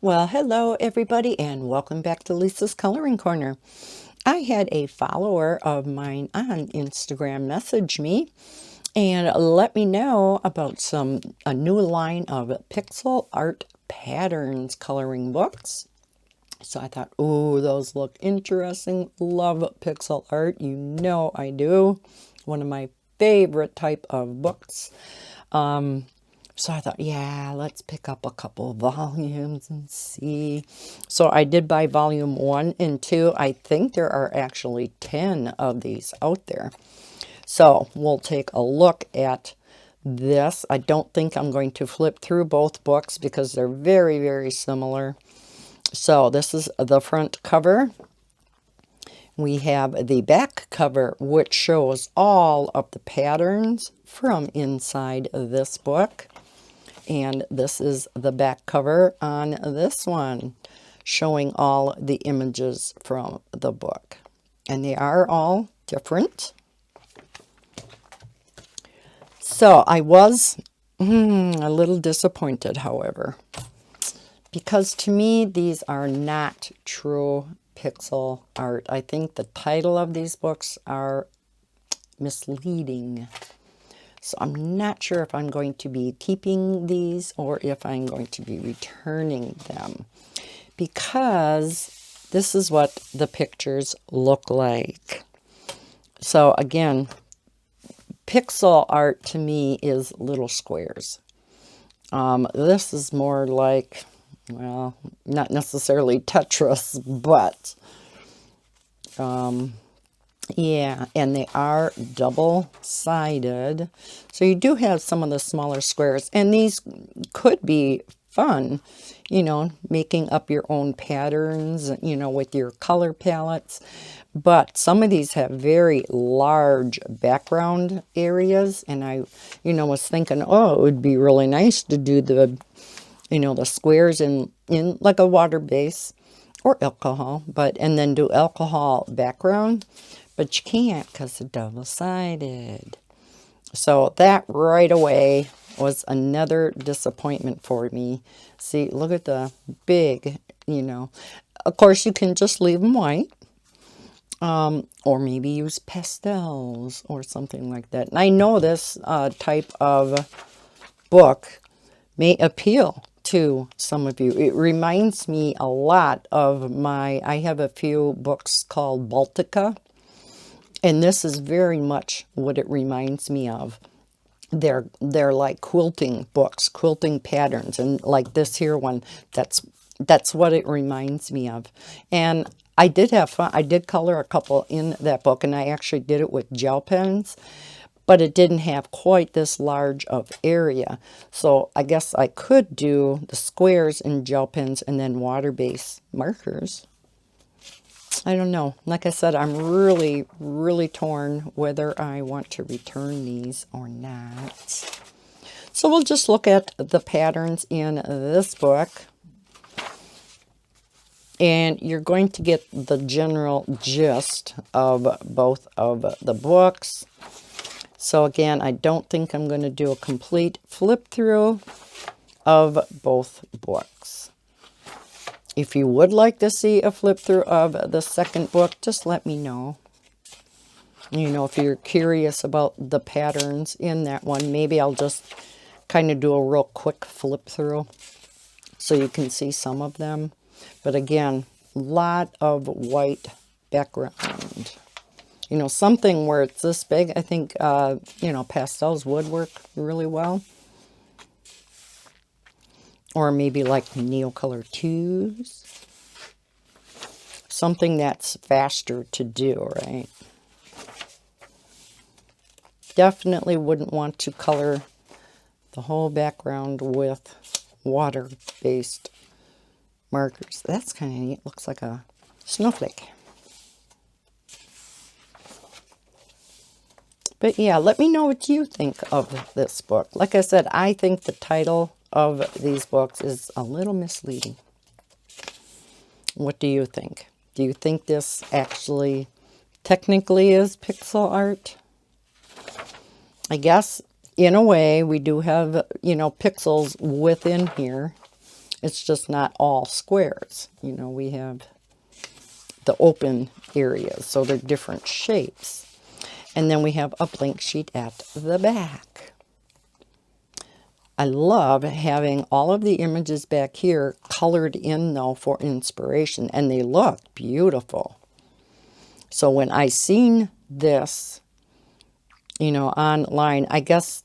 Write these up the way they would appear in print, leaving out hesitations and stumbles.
Well, hello everybody, and welcome back to Lisa's Coloring Corner. I had a follower of mine on Instagram message me and let me know about a new line of pixel art patterns coloring books. So I thought, oh, those look interesting. Love pixel art. You know I do. One of my favorite type of books. So I thought, yeah, let's pick up a couple of volumes and see. So I did buy volume 1 and 2. I think there are actually 10 of these out there. So we'll take a look at this. I don't think I'm going to flip through both books because they're very, very similar. So this is the front cover. We have the back cover, which shows all of the patterns from inside this book. And this is the back cover on this one, showing all the images from the book. And they are all different. So I was a little disappointed, however, because to me, these are not true pixel art. I think the title of these books are misleading. So I'm not sure if I'm going to be keeping these or if I'm going to be returning them, because this is what the pictures look like. So again, pixel art to me is little squares. This is more like, well, not necessarily Tetris, but yeah, and they are double-sided. So you do have some of the smaller squares, and these could be fun, making up your own patterns, with your color palettes. But some of these have very large background areas, and I, was thinking, oh, it would be really nice to do the squares in like a water base or alcohol, and then do alcohol background. But you can't because it's double-sided. So that right away was another disappointment for me. See, look at the big, Of course, you can just leave them white. Or maybe use pastels or something like that. And I know this type of book may appeal to some of you. It reminds me a lot of I have a few books called Baltica. And this is very much what it reminds me of. They're like quilting books, quilting patterns, and like this here one, that's what it reminds me of. And I did have fun. I did color a couple in that book, and I actually did it with gel pens, but it didn't have quite this large of area. So I guess I could do the squares in gel pens and then water-based markers. I don't know. Like I said, I'm really, really torn whether I want to return these or not. So we'll just look at the patterns in this book. And you're going to get the general gist of both of the books. So again, I don't think I'm going to do a complete flip through of both books. If you would like to see a flip through of the second book, just let me know. If you're curious about the patterns in that one, maybe I'll just kind of do a real quick flip through so you can see some of them. But again, a lot of white background. Something where it's this big, I think, pastels would work really well. Or maybe like Neocolor 2s. Something that's faster to do, right? Definitely wouldn't want to color the whole background with water-based markers. That's kind of neat. Looks like a snowflake. But yeah, let me know what you think of this book. Like I said, I think the title of these books is a little misleading. What do you think? Do you think this actually technically is pixel art? I guess in a way we do have, pixels within here. It's just not all squares. You know, we have the open areas, so they're different shapes. And then we have a blank sheet at the back. I love having all of the images back here colored in though for inspiration, and they look beautiful. So when I seen this, you know, online, I guess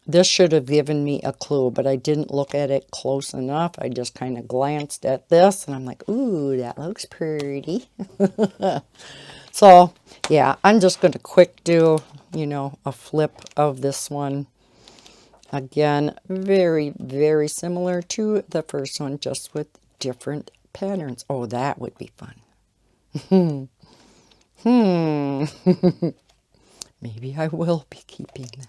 this should have given me a clue, but I didn't look at it close enough. I just kind of glanced at this and I'm like, ooh, that looks pretty. So yeah, I'm just going to quick do, you know, a flip of this one. Again, very, very similar to the first one, just with different patterns. Oh, that would be fun. Maybe I will be keeping that.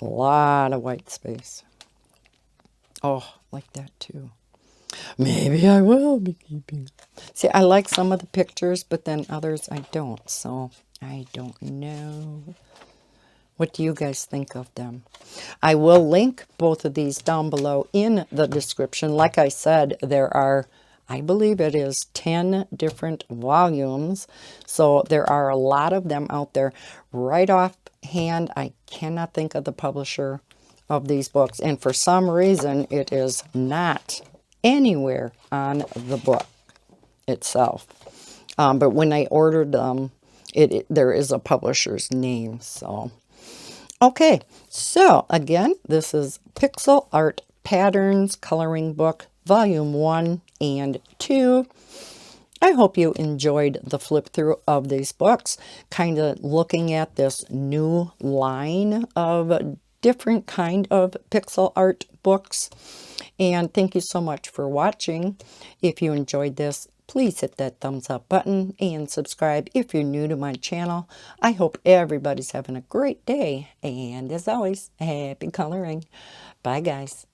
A lot of white space. Oh, like that too. Maybe I will be keeping. See, I like some of the pictures, but then others I don't. So I don't know. What do you guys think of them? I will link both of these down below in the description. Like I said, there are, I believe it is 10 different volumes. So there are a lot of them out there. Right offhand, I cannot think of the publisher of these books. And for some reason, it is not anywhere on the book itself. But when I ordered them, there is a publisher's name. So, okay. So, again, this is Pixel Art Patterns Coloring Book, Volume 1 and 2. I hope you enjoyed the flip through of these books, kind of looking at this new line of different kind of pixel art books. And thank you so much for watching. If you enjoyed this, please hit that thumbs up button and subscribe if you're new to my channel. I hope everybody's having a great day. And as always, happy coloring. Bye, guys.